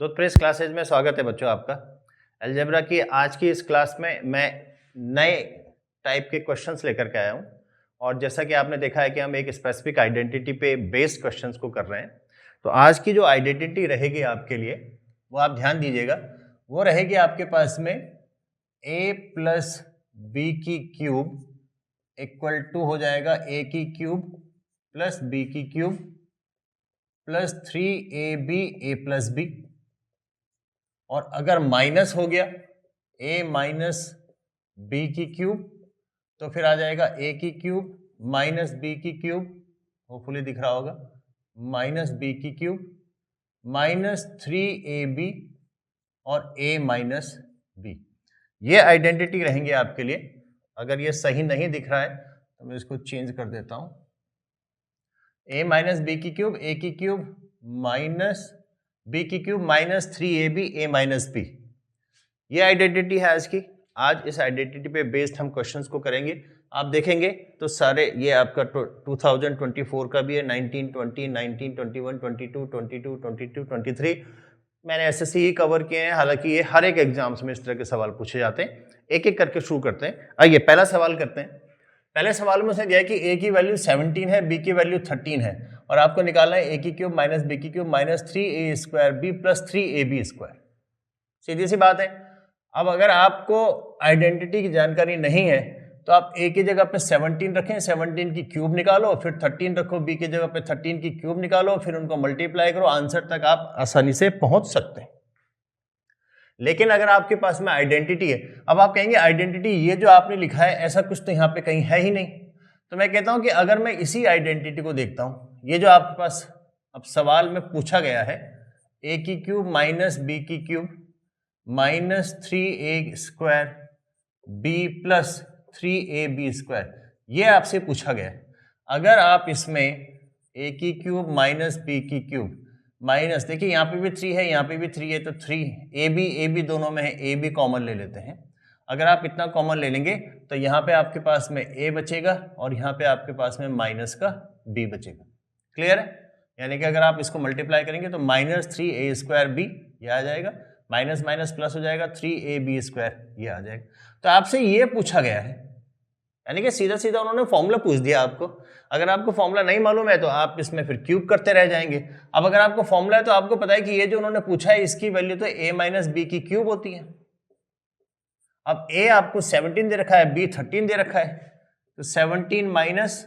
तो press classes में स्वागत है बच्चों आपका। अलजेब्रा की आज की इस क्लास में मैं नए टाइप के क्वेश्चंस लेकर के आया हूं और जैसा कि आपने देखा है कि हम एक स्पेसिफिक आइडेंटिटी पे बेस्ड क्वेश्चंस को कर रहे हैं। तो आज की जो आइडेंटिटी रहेगी आपके लिए वो आप ध्यान दीजिएगा, वो रहेगी आपके पास में a प्लस बी की क्यूब इक्वल टू हो जाएगा a की क्यूब प्लस b की cube plus 3ab a plus b। और अगर माइनस हो गया a माइनस बी की क्यूब तो फिर आ जाएगा a की क्यूब माइनस बी की क्यूब, होपफुली दिख रहा होगा, माइनस बी की क्यूब माइनस 3ab और a माइनस बी। ये आइडेंटिटी रहेंगे आपके लिए। अगर ये सही नहीं दिख रहा है तो मैं इसको चेंज कर देता हूं। a माइनस बी की क्यूब a की क्यूब माइनस बी की cube minus 3ab a minus B. ये आइडेंटिटी है आज की। आज इस आइडेंटिटी पे बेस्ड हम क्वेश्चंस को करेंगे। आप देखेंगे तो सारे ये आपका 2024 का भी है, 19, 20, 19, 21, 22, 22, 22, 23 मैंने एसएससी ही कवर किए हैं। हालांकि ये हर एक एग्जाम्स में इस तरह के सवाल पूछे जाते हैं। एक एक करके शुरू करते हैं। आइए पहला सवाल करते हैं। पहले सवाल में से दिया है कि a की वैल्यू 17 है, b की वैल्यू 13 है और आपको निकालना है a की क्यूब माइनस बी की cube minus 3a square b plus 3ab square. सीधी सी बात है। अब अगर आपको आइडेंटिटी की जानकारी नहीं है तो आप a की जगह पे 17 रखें, 17 की क्यूब निकालो, फिर 13 रखो, b की जगह पे 13 की क्यूब निकालो, फिर उनको मल्टीप्लाई करो, आंसर तक आप आसानी से पहुंच सकते हैं। लेकिन अगर आपके पास में आइडेंटिटी है, अब आप कहेंगे आइडेंटिटी ये जो आपने लिखा है ऐसा कुछ तो यहाँ पे कहीं है ही नहीं। तो मैं कहता हूं कि अगर मैं इसी आइडेंटिटी को देखता हूं, ये जो आपके पास अब सवाल में पूछा गया है a की क्यूब माइनस बी की cube minus 3a square b plus 3ab square, ये आपसे पूछा गया है। अगर आप इसमें a की क्यूब माइनस बी की क्यूब माइनस, देखिए यहाँ पे भी 3 है, यहाँ पे भी 3 है, तो 3 ab दोनों में है, a भी कॉमन ले लेते हैं। अगर आप इतना कॉमन ले लेंगे तो यहाँ पे आपके पास में a बचेगा और यहाँ पे आपके पास में माइनस का b बचेगा। क्लियर है? यानी कि अगर आप इसको मल्टीप्लाई करेंगे तो माइनस 3a स्क्वायर बी ये आ जाएगा, माइनस माइनस प्लस हो जाएगा 3ab स्क्वायर ये आ जाएगा। तो आपसे ये पूछा गया है, यानी कि सीधा सीधा उन्होंने फॉर्मूला पूछ दिया आपको। अगर आपको फॉर्मूला नहीं मालूम है तो आप इसमें फिर क्यूब करते रह जाएंगे। अब अगर आपको फॉर्मूला है तो आपको पता है कि ये जो उन्होंने पूछा है इसकी वैल्यू तो a माइनस बी की क्यूब होती है। अब a आपको 17 दे रखा है, b 13 दे रखा है, तो 17 माइनस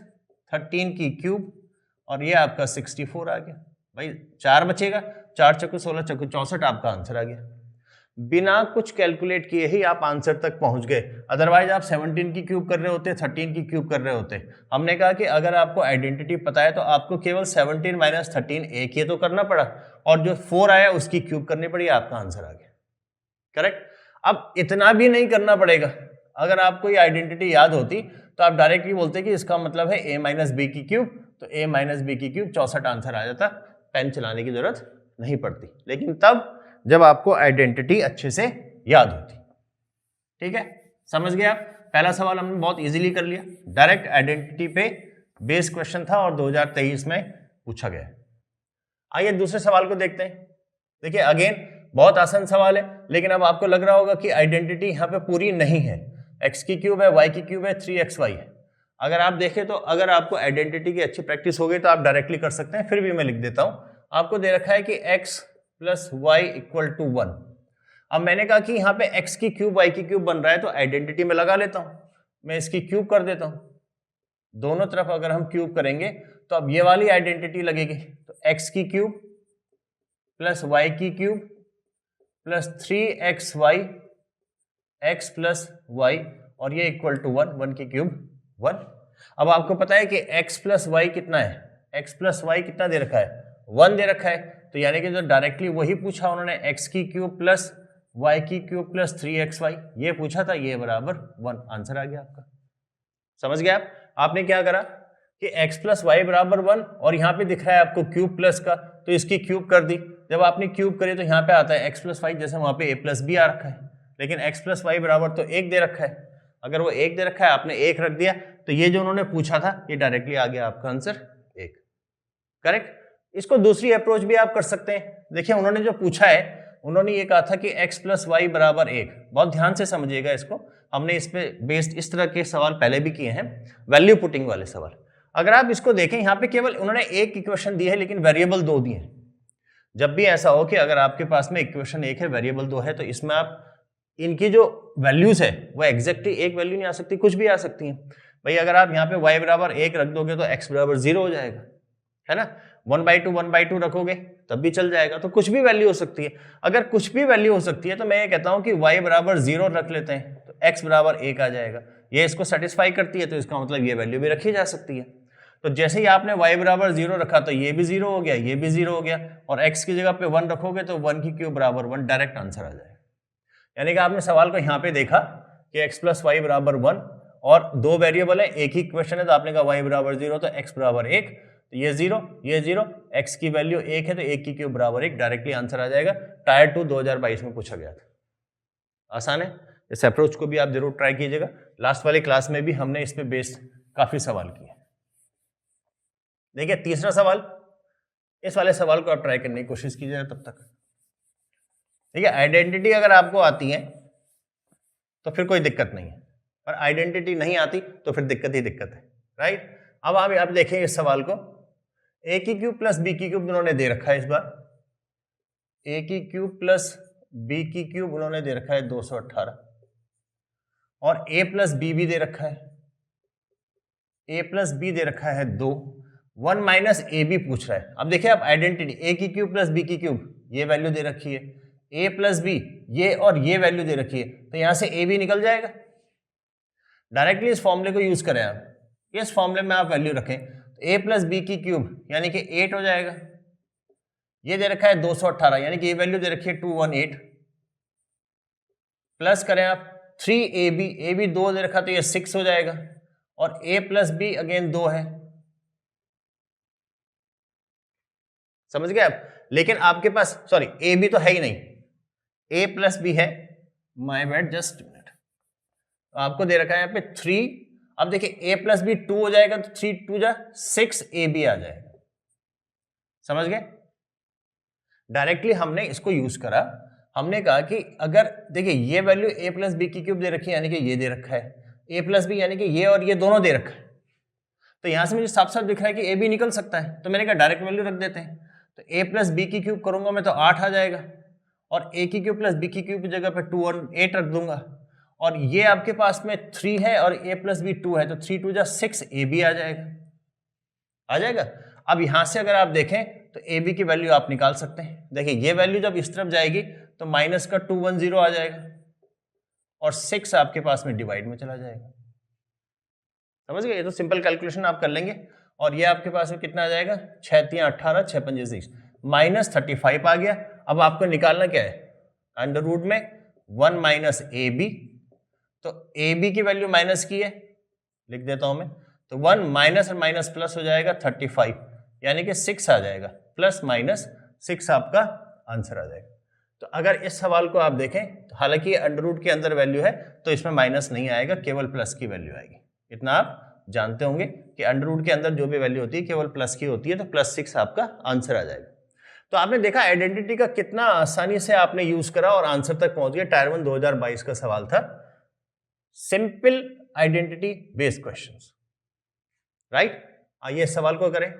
13 की क्यूब और ये आपका 64 आ गया। भाई 4 बचेगा, 4 चक्कू 16 चक्कू 64 आपका आंसर आ गया। बिना कुछ कैलकुलेट किए ही आप आंसर तक पहुंच गए। अदरवाइज आप 17 की क्यूब कर रहे होते, 13 की क्यूब कर रहे होते। हमने कहा कि अगर आपको आइडेंटिटी पता है तो आपको केवल 17 माइनस 13 एक ही तो करना पड़ा और जो 4 आया उसकी क्यूब करनी पड़ी, आपका आंसर आ गया। करेक्ट? अब इतना भी नहीं करना पड़ेगा। अगर आपको ये आइडेंटिटी याद होती तो आप डायरेक्टली बोलते कि इसका मतलब है a माइनस बी की क्यूब, तो a माइनस बी की क्यूब 64 आंसर आ जाता, पेन चलाने की जरूरत नहीं पड़ती। लेकिन तब जब आपको आइडेंटिटी अच्छे से याद होती। ठीक है, समझ गए आप? पहला सवाल हमने बहुत इजीली कर लिया, डायरेक्ट आइडेंटिटी पे बेस्ड क्वेश्चन था और 2023 में पूछा गया। आइए दूसरे सवाल को देखते हैं। देखिए अगेन बहुत आसान सवाल है, लेकिन अब आपको लग रहा होगा कि आइडेंटिटी यहाँ पे पूरी नहीं है। x की क्यूब है, y की क्यूब है, 3xy है। अगर आप देखें तो अगर आपको आइडेंटिटी की अच्छी प्रैक्टिस हो गई तो आप डायरेक्टली कर सकते हैं, फिर भी मैं लिख देता हूं। आपको दे रखा है कि x plus Y equal to 1। अब मैंने कहा कि यहाँ पे x की क्यूब y की क्यूब बन रहा है तो आइडेंटिटी में लगा लेता हूं, मैं इसकी क्यूब कर देता हूं। दोनों तरफ अगर हम क्यूब करेंगे तो अब ये वाली आइडेंटिटी लगेगी, तो x की क्यूब प्लस y की cube plus 3xy x plus y और ये इक्वल टू 1, 1 की क्यूब 1। अब आपको पता है कि x प्लस वाई कितना है, x प्लस वाई कितना दे रखा है, 1 दे रखा है। तो यानी कि जो डायरेक्टली वही पूछा उन्होंने, x की क्यूब प्लस y की क्यूब प्लस 3xy ये पूछा था, ये बराबर 1, आंसर आ गया आपका। समझ गया आप? आपने क्या करा कि x प्लस वाई बराबर 1 और यहाँ पे दिख रहा है आपको क्यूब प्लस का, तो इसकी क्यूब कर दी। जब आपने क्यूब करी तो यहाँ पे आता है x प्लस वाई, जैसे वहां पे a प्लस बी आ रखा है, लेकिन x प्लस वाई बराबर तो 1 दे रखा है। अगर वो 1 दे रखा है, आपने 1 रख दिया, तो ये जो उन्होंने पूछा था ये डायरेक्टली आ गया आपका आंसर 1। करेक्ट? इसको दूसरी अप्रोच भी आप कर सकते हैं। देखिए उन्होंने जो पूछा है उन्होंने ये कहा था कि x प्लस वाई बराबर 1। बहुत ध्यान से समझिएगा इसको, हमने इस पे बेस्ड इस तरह के सवाल पहले भी किए हैं, वैल्यू पुटिंग वाले सवाल। अगर आप इसको देखें यहाँ पे केवल उन्होंने एक इक्वेशन दी है लेकिन वेरिएबल 2 दिए हैं। जब भी ऐसा हो कि अगर आपके पास में इक्वेशन 1 है वेरिएबल 2 है, तो इसमें आप इनकी जो वैल्यूज है वो एग्जैक्टली एक वैल्यू नहीं आ सकती, कुछ भी आ सकती हैं। भाई अगर आप यहाँ पे y बराबर 1 रख दोगे तो x बराबर 0 हो जाएगा, है ना। 1/2 रखोगे तब भी चल जाएगा, तो कुछ भी वैल्यू हो सकती है। अगर कुछ भी वैल्यू हो सकती है तो मैं ये कहता हूं कि y बराबर 0 रख लेते हैं तो x बराबर 1 आ जाएगा। ये इसको सेटिस्फाई करती है तो इसका मतलब ये वैल्यू भी रखी जा सकती है। तो जैसे ही आपने y बराबर 0 रखा तो ये भी 0 हो गया, ये भी 0 हो गया, और x की जगह पे 1 रखोगे तो 1 की क्यूब बराबर 1, डायरेक्ट आंसर आ जाएगा। यानी कि आपने सवाल को यहाँ पे देखा कि x प्लस वाई बराबर 1 और 2 वेरिएबल है, एक ही क्वेश्चन है, तो आपने कहा y बराबर 0 तो x बराबर 1, तो ये 0 ये 0, x की वैल्यू 1 है तो 1 की क्यूब बराबर 1, डायरेक्टली आंसर आ जाएगा। टायर 2 2022 में पूछा गया था। आसान है, इस अप्रोच को भी आप जरूर ट्राई कीजिएगा। लास्ट वाली क्लास में भी हमने इस पे बेस्ड काफी सवाल किए। देखिए तीसरा सवाल, इस वाले सवाल को आप ट्राई करने की कोशिश कीजिएगा तब तक। देखिए आइडेंटिटी अगर आपको आती है तो फिर कोई दिक्कत नहीं है, पर आइडेंटिटी नहीं आती तो फिर दिक्कत ही दिक्कत है, राइट। अब आप देखेंगे इस सवाल को, a की क्यूब प्लस b की क्यूब उन्होंने दे रखा है। इस बार a की क्यूब प्लस b की क्यूब उन्होंने दे रखा है 218, और a प्लस b भी दे रखा है, a प्लस b दे रखा है 2, 1 माइनस ए बी पूछ रहा है। अब देखिए आप आइडेंटिटी, a की क्यूब प्लस b की क्यूब ये वैल्यू दे रखी है, a प्लस बी ये और ये वैल्यू दे रखी है, तो यहां से a भी निकल जाएगा। डायरेक्टली इस फॉर्मूले को यूज करें आप, इस फॉर्मूले में आप वैल्यू रखें तो a प्लस बी की क्यूब यानी कि 8 हो जाएगा, ये दे रखा है 218 यानी कि ये वैल्यू दे रखी है 218, प्लस करें आप 3ab, a भी 2 दे रखा तो ये 6 हो जाएगा, और a प्लस बी अगेन 2 है, समझ गए आप। लेकिन आपके पास सॉरी a भी तो है ही नहीं, a प्लस बी है, माय बैड, जस्ट मिनट, आपको दे रखा है यहाँ पे 3। अब देखिए a प्लस बी 2 हो जाएगा तो 3 2 जा 6 a बी आ जाएगा, समझ गए। डायरेक्टली हमने इसको यूज करा, हमने कहा कि अगर देखिए ये वैल्यू a प्लस बी की क्यूब दे रखी है यानी कि ये दे रखा है, a प्लस बी यानी कि ये और ये दोनों दे रखा है, तो यहां से मुझे साफ साफ दिख रहा है कि a भी निकल सकता है, तो मैंने कहा डायरेक्ट वैल्यू रख देते हैं। तो a प्लस बी की क्यूब करूंगा मैं तो 8 आ जाएगा, और a की क्यूब प्लस b की क्यूब की जगह पे 2 और 8 रख दूंगा, और ये आपके पास में 3 है और a प्लस बी 2 है, तो 3 2 जा 6 a बी आ जाएगा। अब यहां से अगर आप देखें तो a b की वैल्यू आप निकाल सकते हैं। देखिए ये वैल्यू जब इस तरफ जाएगी तो माइनस का 210 आ जाएगा, और 6 आपके पास में डिवाइड में चला जाएगा, समझ गए। ये तो सिंपल कैलकुलेशन आप कर लेंगे, और ये आपके पास में कितना आ जाएगा, 6 3 18, 6 5 6, माइनस 35 आ गया। अब आपको निकालना क्या है, अंडर रूट में 1 माइनस ए बी, तो ए बी की वैल्यू माइनस की है, लिख देता हूं मैं, तो 1 माइनस और माइनस प्लस हो जाएगा 35, यानी कि 6 आ जाएगा, प्लस माइनस 6 आपका आंसर आ जाएगा। तो अगर इस सवाल को आप देखें तो हालांकि अंडर रूट के अंदर वैल्यू है तो इसमें माइनस नहीं आएगा, केवल प्लस की वैल्यू आएगी। इतना आप जानते होंगे कि अंडर रूट के अंदर जो भी वैल्यू होती है केवल प्लस की होती है, तो +6 आपका आंसर आ जाएगा। तो आपने देखा आइडेंटिटी का कितना आसानी से आपने यूज करा और आंसर तक पहुंच गया। टायर 1 2022 का सवाल था, simple identity based questions, right. आइए इस सवाल को करें।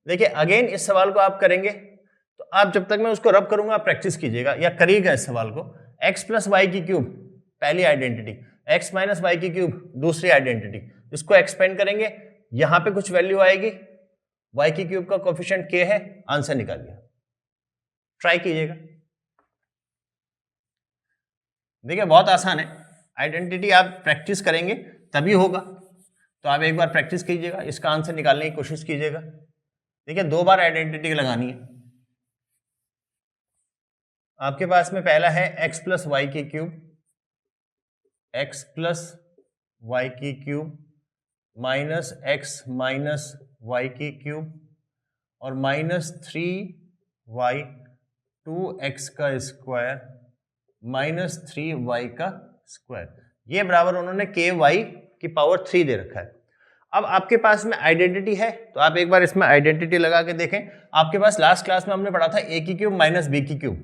देखिए अगेन इस सवाल को आप करेंगे तो आप जब तक मैं उसको रब करूंगा आप प्रैक्टिस कीजिएगा या करिएगा इस सवाल को। x प्लस वाई की क्यूब पहली आइडेंटिटी, x माइनस वाई की क्यूब दूसरी आइडेंटिटी, इसको एक्सपेंड करेंगे, यहां पे कुछ वैल्यू आएगी, y की क्यूब का कोएफिशिएंट k है, आंसर निकालिए, ट्राई कीजिएगा। देखिए बहुत आसान है, आइडेंटिटी आप प्रैक्टिस करेंगे तभी होगा, तो आप एक बार प्रैक्टिस कीजिएगा, इसका आंसर निकालने की कोशिश कीजिएगा। देखिए 2 बार आइडेंटिटी लगानी है। आपके पास में पहला है x प्लस वाई की क्यूब, x प्लस वाई की cube minus x minus Y की क्यूब और माइनस 3y 2x का स्क्वायर माइनस 3y का स्क्वायर, ये बराबर उन्होंने ky की पावर 3 दे रखा है। अब आपके पास में आइडेंटिटी है तो आप एक बार इसमें आइडेंटिटी लगा के देखें। आपके पास लास्ट क्लास में हमने पढ़ा था a की क्यूब माइनस b की क्यूब,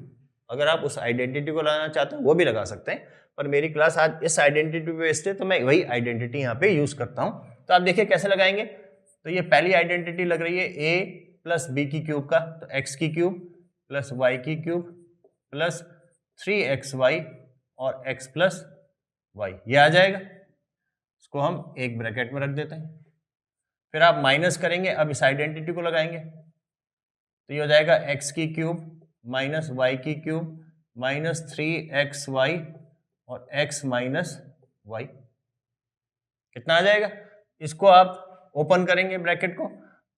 अगर आप उस आइडेंटिटी को लगाना चाहते हैं वो भी लगा सकते हैं, पर मेरी क्लास आज इस आइडेंटिटी पे बेस्ड है तो मैं वही आइडेंटिटी यहाँ पे यूज करता हूँ। तो आप देखिए कैसे लगाएंगे। तो ये पहली आइडेंटिटी लग रही है a प्लस बी की क्यूब का, तो x की क्यूब प्लस y की क्यूब प्लस 3xy और x प्लस y, ये आ जाएगा। इसको हम एक ब्रैकेट में रख देते हैं। फिर आप माइनस करेंगे, अब इस आइडेंटिटी को लगाएंगे, तो ये हो जाएगा x की क्यूब माइनस y की क्यूब माइनस 3xy और x माइनस y, कितना आ जाएगा। इसको आप ओपन करेंगे ब्रैकेट को,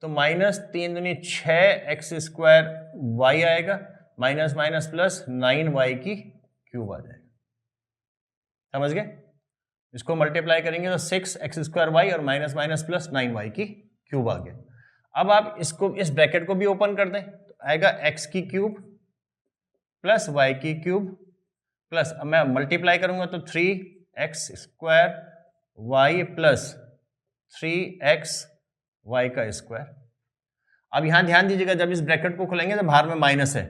तो माइनस 3 दूनी 6x स्क्वायर y आएगा, माइनस माइनस प्लस 9y की क्यूब आ जाएगा। समझ गए। इसको मल्टीप्लाई करेंगे तो 6x स्क्वायर y और माइनस माइनस प्लस 9y की क्यूब आ गया। अब आप इसको इस ब्रैकेट को भी ओपन कर दें, तो आएगा x की क्यूब प्लस y की क्यूब प्लस, अब मैं मल्टीप्लाई करूंगा तो 3x square y plus 3xy का स्क्वायर। अब यहां ध्यान दीजिएगा, जब इस ब्रैकेट को खोलेंगे तो बाहर में माइनस है,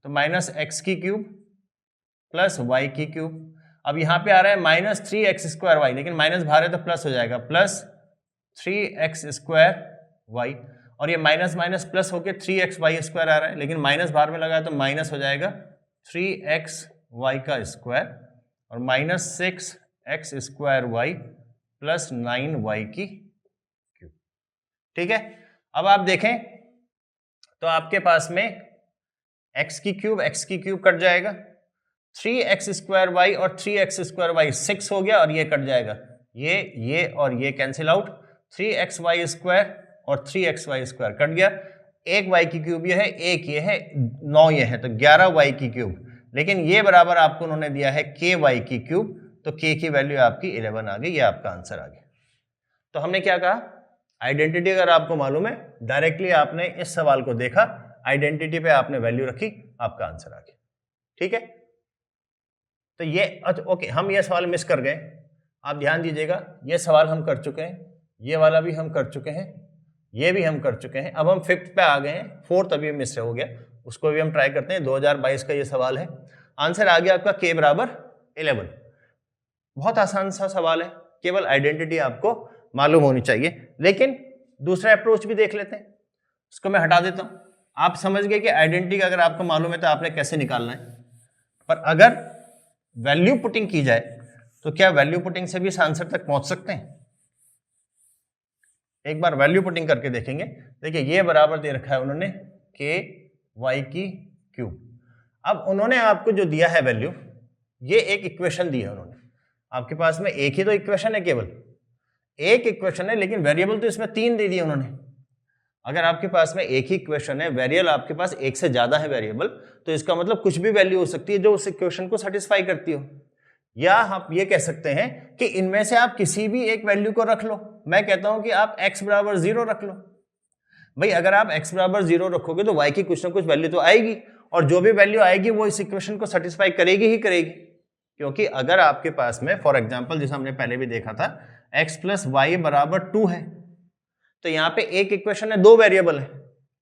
तो माइनस x की क्यूब प्लस y की क्यूब। अब यहां पे आ रहा है माइनस 3x स्क्वायर y, लेकिन माइनस बाहर है तो प्लस हो जाएगा, प्लस 3x स्क्वायर y, और ये माइनस माइनस प्लस होके 3xy स्क्वायर आ रहा है, लेकिन माइनस बाहर में लगा है तो माइनस हो जाएगा 3xy का स्क्वायर और minus 6x square y plus 9y की क्यूब। ठीक है। अब आप देखें तो आपके पास में x की क्यूब कट जाएगा, 3x स्क्वायर y और 3x स्क्वायर y 6 हो गया और ये कट जाएगा, ये और ये कैंसिल आउट, 3xy स्क्वायर और 3xy स्क्वायर कट गया, एक y की क्यूब ये है, एक ये है, 9 ये है, तो 11y की क्यूब। लेकिन ये बराबर आपको उन्होंने दिया है ky की क्यूब, तो k की वैल्यू आपकी 11 आ गई, ये आपका आंसर आ गया। तो हमने क्या कहा, आइडेंटिटी अगर आपको मालूम है, डायरेक्टली आपने इस सवाल को देखा, आइडेंटिटी पे आपने वैल्यू रखी, आपका आंसर आ गया। ठीक है। तो ये ओके, हम ये सवाल मिस कर गए, आप ध्यान दीजिएगा, ये सवाल हम कर चुके हैं, ये वाला भी हम कर चुके हैं, ये भी हम कर चुके हैं। अब हम 5th पे आ गए हैं, 4th अभी मिस हो गया, उसको भी हम ट्राई करते हैं। 2022 का ये सवाल है, आंसर आ गया आपका k बराबर 11। बहुत आसान सा सवाल है, केवल आइडेंटिटी आपको मालूम होनी चाहिए। लेकिन दूसरा अप्रोच भी देख लेते हैं, उसको मैं हटा देता हूं। आप समझ गए कि आइडेंटिटी अगर आपको मालूम है तो आपने कैसे निकालना है, पर अगर वैल्यू पुटिंग की जाए तो क्या वैल्यू पुटिंग से भी इस आंसर तक पहुंच सकते हैं। एक बार वैल्यू पुटिंग करके देखेंगे। देखिए ये बराबर दे रखा है उन्होंने ky की क्यूब। अब उन्होंने आपको जो दिया है वैल्यू, ये एक इक्वेशन दी है उन्होंने, आपके पास में एक ही तो इक्वेशन है, केवल एक इक्वेशन है, लेकिन वेरिएबल तो इसमें 3 दे दिए उन्होंने। अगर आपके पास में एक ही इक्वेशन है, वेरिएबल आपके पास एक से ज्यादा है वेरिएबल, तो इसका मतलब कुछ भी वैल्यू हो सकती है जो उस इक्वेशन को सेटिस्फाई करती हो। या आप ये कह सकते हैं कि इनमें से आप किसी भी एक वैल्यू को रख लो। मैं कहता हूं कि आप x बराबर 0 रख लो। भाई अगर आप x बराबर 0 रखोगे तो y की कुछ ना कुछ वैल्यू तो आएगी, और जो भी वैल्यू आएगी वो इस इक्वेशन को सेटिस्फाई करेगी ही करेगी। क्योंकि अगर आपके पास में फॉर एग्जाम्पल जैसे हमने पहले भी देखा था x प्लस वाई बराबर 2 है, तो यहाँ पे एक इक्वेशन है, 2 वेरिएबल है,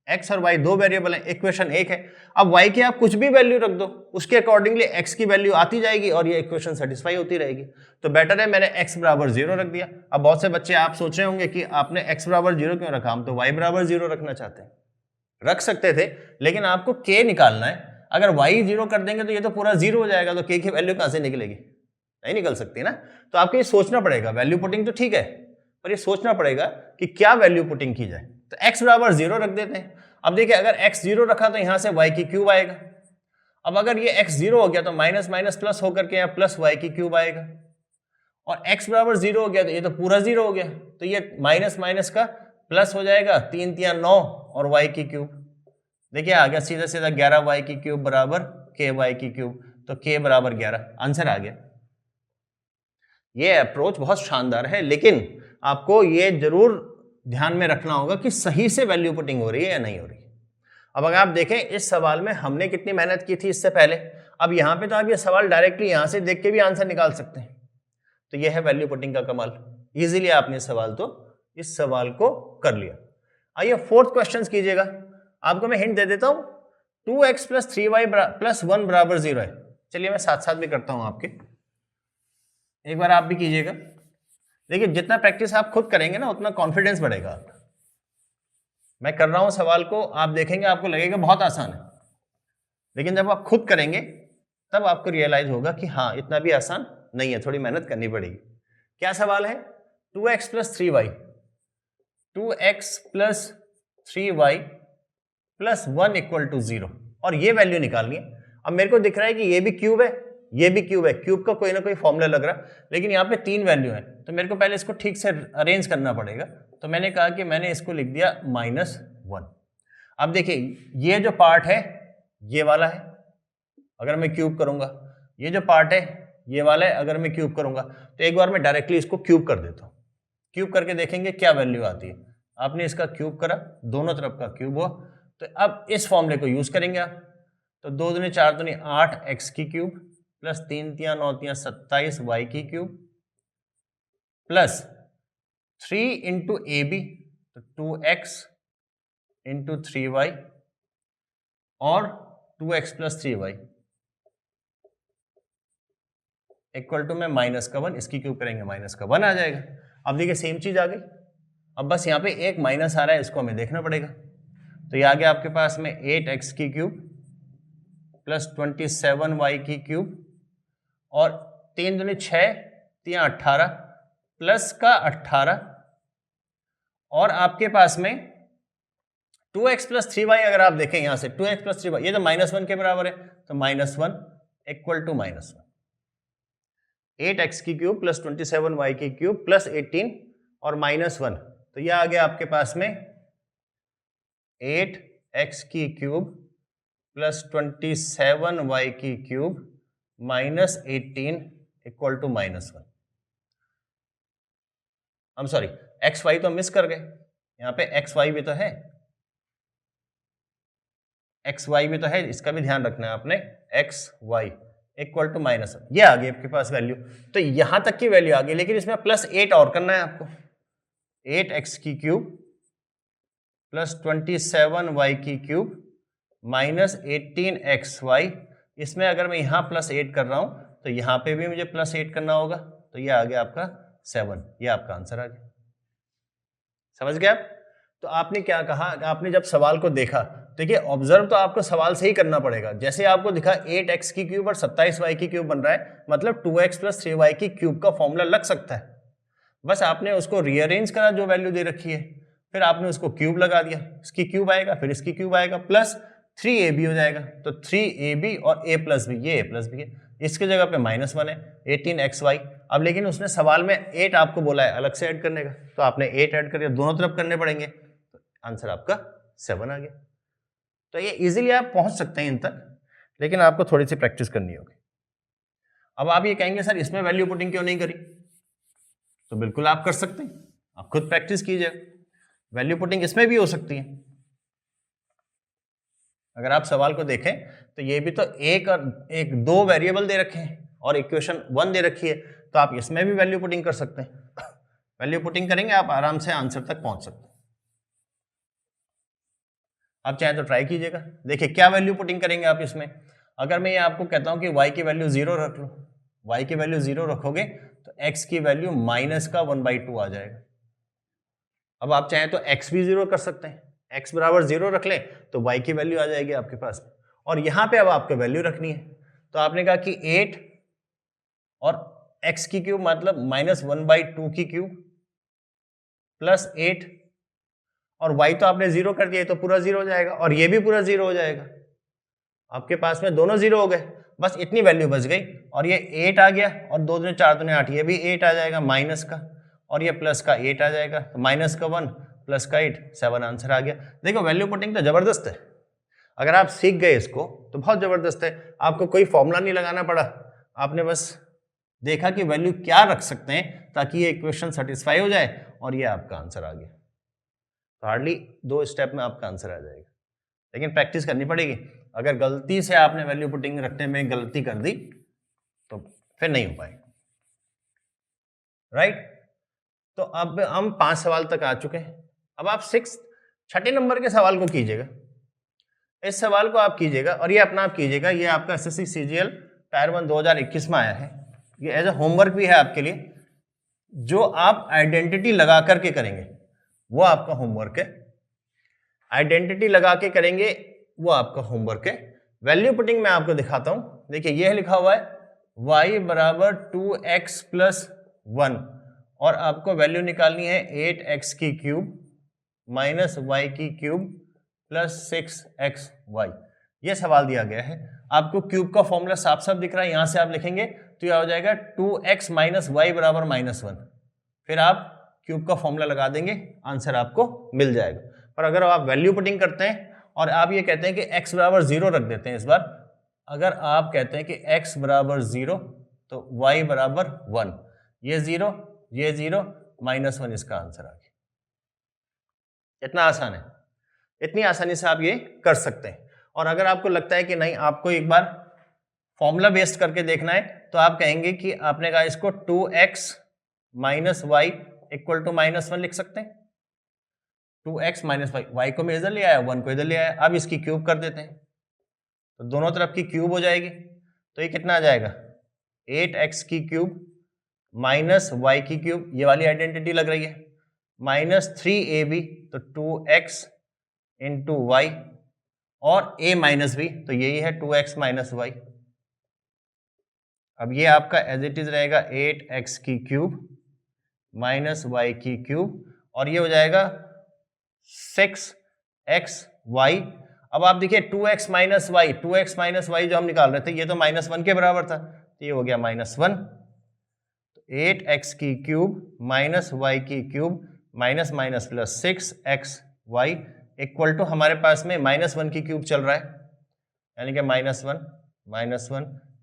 x और y 2 वेरिएबल है, इक्वेशन एक है। अब y की आप कुछ भी वैल्यू रख दो, उसके अकॉर्डिंगली x की वैल्यू आती जाएगी और ये इक्वेशन सेटिस्फाई होती रहेगी। तो बेटर है मैंने x बराबर 0 रख दिया। अब बहुत से बच्चे आप सोच रहे होंगे कि आपने x बराबर 0 क्यों रखा, हम तो y बराबर 0 रखना चाहते हैं। रख सकते थे, लेकिन आपको k निकालना है। अगर y 0 कर देंगे तो ये तो पूरा 0 हो जाएगा, तो k की वैल्यू कहां से निकलेगी, नहीं निकल सकती ना। तो आपको ये सोचना पड़ेगा, वैल्यू पुटिंग तो ठीक है, पर ये सोचना पड़ेगा कि क्या वैल्यू पुटिंग की जाए। तो x बराबर 0 रख देते हैं। अब देखिए अगर x 0 रखा तो यहां से y की क्यूब आएगा। अब अगर ये x 0 हो गया तो माइनस माइनस प्लस होकर के यहाँ प्लस y की क्यूब आएगा, और x बराबर 0 हो गया तो ये तो पूरा 0 हो गया, तो ये माइनस माइनस का प्लस हो जाएगा, 3 3 9 और y की क्यूब। देखिए आ गया सीधा सीधा 11y की क्यूब बराबर ky की क्यूब, तो k बराबर 11, आंसर आ गया। ये अप्रोच बहुत शानदार है, लेकिन आपको ये जरूर ध्यान में रखना होगा कि सही से वैल्यू पुटिंग हो रही है या नहीं हो रही है। अब अगर आप देखें इस सवाल में हमने कितनी मेहनत की थी इससे पहले, अब यहाँ पे तो आप ये सवाल डायरेक्टली यहाँ से देख के भी आंसर निकाल सकते हैं। तो ये है वैल्यू पुटिंग का कमाल। इजीली आपने इस सवाल को कर लिया। आइए 4th क्वेश्चन कीजिएगा। आपको मैं हिंट दे देता हूं, 2x प्लस 3y प्लस 1 बराबर 0 है। चलिए मैं साथ साथ भी करता हूं आपके, एक बार आप भी कीजिएगा। देखिए जितना प्रैक्टिस आप खुद करेंगे ना उतना कॉन्फिडेंस बढ़ेगा आपका। मैं कर रहा हूं सवाल को, आप देखेंगे आपको लगेगा बहुत आसान है, लेकिन जब आप खुद करेंगे तब आपको रियलाइज होगा कि हाँ इतना भी आसान नहीं है, थोड़ी मेहनत करनी पड़ेगी। क्या सवाल है? 2x plus 3y, 2x plus 3y plus 1 equal to 0, और ये वैल्यू निकालनी है। अब मेरे को दिख रहा है कि ये भी क्यूब है, ये भी क्यूब है, क्यूब का कोई ना कोई फॉर्मूला लग रहा, लेकिन यहाँ पे 3 वैल्यू है, तो मेरे को पहले इसको ठीक से अरेंज करना पड़ेगा। तो मैंने कहा कि मैंने इसको लिख दिया -1। अब देखिए ये जो पार्ट है ये वाला है, अगर मैं क्यूब करूंगा, ये जो पार्ट है ये वाला है, अगर मैं क्यूब करूंगा, तो एक बार मैं डायरेक्टली इसको क्यूब कर देता हूँ। क्यूब करके देखेंगे क्या वैल्यू आती है। आपने इसका क्यूब करा, दोनों तरफ का क्यूब हुआ, तो अब इस फॉर्मूले को यूज करेंगे आप। तो 2 दूनी 4 दूनी 8 x की क्यूब प्लस 3 तियां 9 तियां 27 y की cube plus 3 into A B, तो 2x इंटू 3y और 2x plus 3y equal to में -1, इसकी क्यूब करेंगे -1 आ जाएगा। अब देखिए सेम चीज आ गई, अब बस यहाँ पे एक माइनस आ रहा है, इसको हमें देखना पड़ेगा। तो ये आ गया आपके पास में 8x की क्यूब प्लस 27y की क्यूब और 3 दूनी 6 तियां 18 प्लस का 18 और आपके पास में 2x प्लस 3y, अगर आप देखें यहां से 2x प्लस 3y ये तो -1 के बराबर है, तो -1 इक्वल टू -1, 8x की क्यूब प्लस 27y की क्यूब प्लस 18 और -1, तो ये आ गया आपके पास में 8x की क्यूब प्लस 27y की क्यूब माइनस 18 इक्वल टू -1। हम सॉरी एक्स वाई तो मिस कर गए, यहाँ पे एक्स वाई भी तो है, एक्स वाई भी तो है, इसका भी ध्यान रखना है आपने। एक्स वाई इक्वल टू -1, ये आ गई आपके पास वैल्यू। तो यहां तक की वैल्यू आ गई, लेकिन इसमें +8 और करना है आपको। 8x की क्यूब प्लस 27y की क्यूब माइनस 18xy, इसमें अगर मैं यहां +8 कर रहा हूं तो यहां पे भी मुझे +8 करना होगा, तो ये आ गया आपका 7, ये आपका आंसर आ गया। समझ गए आप? तो आपने क्या कहा, आपने जब सवाल को देखा, देखिए ऑब्जर्व तो आपको सवाल से ही करना पड़ेगा। जैसे आपको दिखा 8x की क्यूब और 27y की क्यूब बन रहा है, मतलब 2x प्लस 3y की क्यूब का फॉर्मूला लग सकता है। बस आपने उसको रीअरेंज करा जो वैल्यू दे रखी है, फिर आपने उसको क्यूब लगा दिया, इसकी क्यूब आएगा, फिर इसकी क्यूब आएगा, प्लस 3ab हो जाएगा। तो 3ab और a प्लस बी, ये a प्लस बी है, इसकी जगह पे -1 है 18xy। अब लेकिन उसने सवाल में 8 आपको बोला है अलग से ऐड करने का, तो आपने 8 ऐड कर दिया, दोनों तरफ करने पड़ेंगे, तो आंसर आपका 7 आ गया। तो ये इजीली आप पहुंच सकते हैं इन तक, लेकिन आपको थोड़ी सी प्रैक्टिस करनी होगी। अब आप ये कहेंगे सर इसमें वैल्यू पुटिंग क्यों नहीं करी, तो बिल्कुल आप कर सकते हैं, आप खुद प्रैक्टिस कीजिए, वैल्यू पुटिंग इसमें भी हो सकती है। अगर आप सवाल को देखें तो ये भी तो एक दो वेरिएबल दे रखे हैं और इक्वेशन 1 दे रखी है, तो आप इसमें भी वैल्यू पुटिंग कर सकते हैं। वैल्यू पुटिंग करेंगे आप आराम से आंसर तक पहुंच सकते हैं। आप चाहे तो ट्राई कीजिएगा, देखिए क्या वैल्यू पुटिंग करेंगे आप इसमें। अगर मैं ये आपको कहता हूं कि y की वैल्यू 0 रख लो, y की वैल्यू 0 रखोगे तो x की वैल्यू -1/2 आ जाएगा। अब आप चाहे तो x भी 0 कर सकते हैं, x बराबर 0 रख लें तो y की वैल्यू आ जाएगी आपके पास। और यहां पे अब आपको वैल्यू रखनी है, तो आपने कहा कि 8 और x की क्यूब मतलब -1/2 की क्यूब प्लस 8 और y तो आपने 0 कर दिया, तो पूरा 0 हो जाएगा, और ये भी पूरा 0 हो जाएगा। आपके पास में दोनों 0 हो गए, बस इतनी वैल्यू बच गई, और ये 8 आ गया, और 2 दूनी 4 दूनी 8, ये भी 8 आ जाएगा माइनस का, और ये प्लस का 8 आ जाएगा, तो माइनस का 1 प्लस का 8, 7 आंसर आ गया। देखो वैल्यू पुटिंग तो जबरदस्त है, अगर आप सीख गए इसको तो बहुत जबरदस्त है। आपको कोई फॉर्मूला नहीं लगाना पड़ा, आपने बस देखा कि वैल्यू क्या रख सकते हैं ताकि ये इक्वेशन सेटिस्फाई हो जाए, और ये आपका आंसर आ गया। तो हार्डली 2 स्टेप में आपका आंसर आ जाएगा, लेकिन प्रैक्टिस करनी पड़ेगी। अगर गलती से आपने वैल्यू पुटिंग रखने में गलती कर दी तो फिर नहीं हो पाएगा, राइट। तो अब हम 5 सवाल तक आ चुके हैं, अब आप 6 छठे नंबर के सवाल को कीजिएगा। इस सवाल को आप कीजिएगा और ये अपना आप कीजिएगा। ये आपका एसएससी सीजीएल टायर 1 2021 में आया है। ये एज ए होमवर्क भी है आपके लिए, जो आप आइडेंटिटी लगा करके करेंगे वो आपका होमवर्क है। आइडेंटिटी लगा के करेंगे वो आपका होमवर्क है। वैल्यू पुटिंग मैं आपको दिखाता हूं। देखिए ये लिखा हुआ है y बराबर 2x प्लस 1 और आपको वैल्यू निकालनी है 8x की क्यूब माइनस वाई की क्यूब प्लस 6xy। ये सवाल दिया गया है। आपको क्यूब का फॉर्मूला साफ साफ दिख रहा है, यहां से आप लिखेंगे तो यह हो जाएगा 2x माइनस वाई बराबर -1। फिर आप क्यूब का फॉर्मूला लगा देंगे, आंसर आपको मिल जाएगा। पर अगर आप वैल्यू पुटिंग करते हैं और आप ये कहते हैं कि x बराबर 0 रख देते हैं, इस बार अगर आप कहते हैं कि x बराबर 0 तो y बराबर 1, ये 0 ये 0 -1 इसका आंसर आ गया। इतना आसान है, इतनी आसानी से आप ये कर सकते हैं। और अगर आपको लगता है कि नहीं आपको एक बार फॉर्मूला बेस्ड करके देखना है तो आप कहेंगे कि आपने कहा इसको 2x minus Y equal to -1 लिख सकते हैं। 2x माइनस वाई, वाई को मैं इधर ले आया, 1 को इधर ले आया, अब इसकी क्यूब कर देते हैं तो दोनों तरफ की क्यूब हो जाएगी। तो ये कितना आ जाएगा 8x की क्यूब माइनस वाई की क्यूब, ये वाली आइडेंटिटी लग रही है, -3ab तो 2x इंटू वाई और a माइनस b तो यही है 2x माइनस वाई। अब ये आपका एज इट इज रहेगा 8x की क्यूब माइनस वाई की क्यूब और ये हो जाएगा 6xy। अब आप देखिए 2x minus Y, 2x minus Y जो हम निकाल रहे थे ये तो -1 के बराबर था, तो ये हो गया -1। तो 8x की क्यूब माइनस वाई की cube minus minus plus 6xy equal to हमारे पास में -1 की क्यूब चल रहा है, यानी कि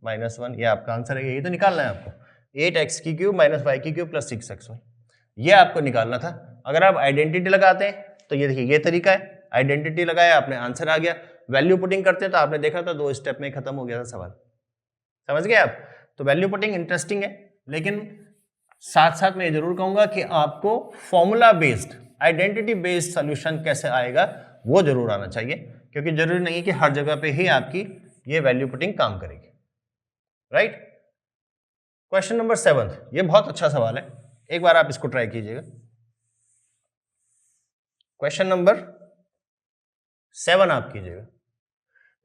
-1 ये आपका आंसर है। यही तो निकालना है आपको, 8x की क्यूब माइनस वाई की क्यूब प्लस 6xy, ये आपको निकालना था। अगर आप आइडेंटिटी लगाते हैं तो ये देखिए ये तरीका है, आइडेंटिटी लगाया आपने आंसर आ गया। वैल्यू पुटिंग करते हैं तो आपने देखा था 2 स्टेप में खत्म हो गया था सवाल, समझ गए आप। तो वैल्यू पुटिंग इंटरेस्टिंग है, लेकिन साथ साथ मैं जरूर कहूंगा कि आपको formula based identity based solution कैसे आएगा वो जरूर आना चाहिए, क्योंकि जरूरी नहीं कि हर जगह पे ही आपकी ये वैल्यू पुटिंग काम करेगी, राइट। क्वेश्चन नंबर 7, ये बहुत अच्छा सवाल है, एक बार आप इसको ट्राई कीजिएगा। क्वेश्चन नंबर 7 आप कीजिएगा।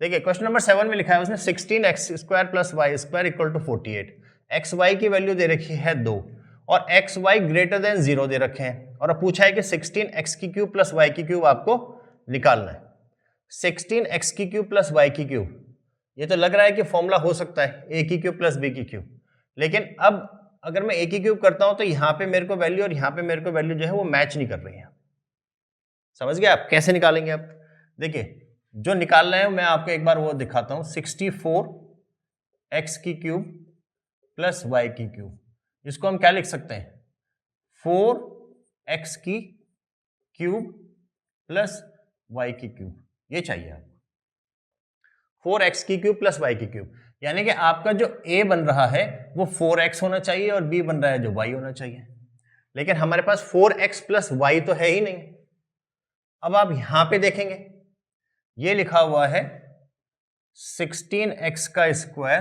देखिए क्वेश्चन नंबर 7 में लिखा है उसने 16x² plus Y square equal to 48। X Y की वैल्यू दे रखी है 2 और एक्स वाई ग्रेटर देन 0 दे रखे हैं, और अब पूछा है कि 16x की क्यूब प्लस वाई की क्यूब आपको निकालना है। 16x की क्यूब प्लस वाई की क्यूब, ये तो लग रहा है कि फॉर्मूला हो सकता है a की क्यूब प्लस b की क्यूब, लेकिन अब अगर मैं a की क्यूब करता हूं तो यहां पे मेरे को वैल्यू और यहां पे मेरे को वैल्यू जो है वो मैच नहीं कर रही है। समझ गए आप कैसे निकालेंगे आप? देखिए जो निकालना है मैं आपको एक बार वो दिखाता हूं, 64x की क्यूब प्लस वाई की क्यूब, इसको हम क्या लिख सकते हैं 4x की क्यूब प्लस वाई की क्यूब, ये चाहिए आपको 4x की क्यूब प्लस वाई की क्यूब, यानी कि आपका जो a बन रहा है वो 4x होना चाहिए और b बन रहा है जो y होना चाहिए, लेकिन हमारे पास 4x प्लस वाई तो है ही नहीं। अब आप यहां पे देखेंगे ये लिखा हुआ है 16x का स्क्वायर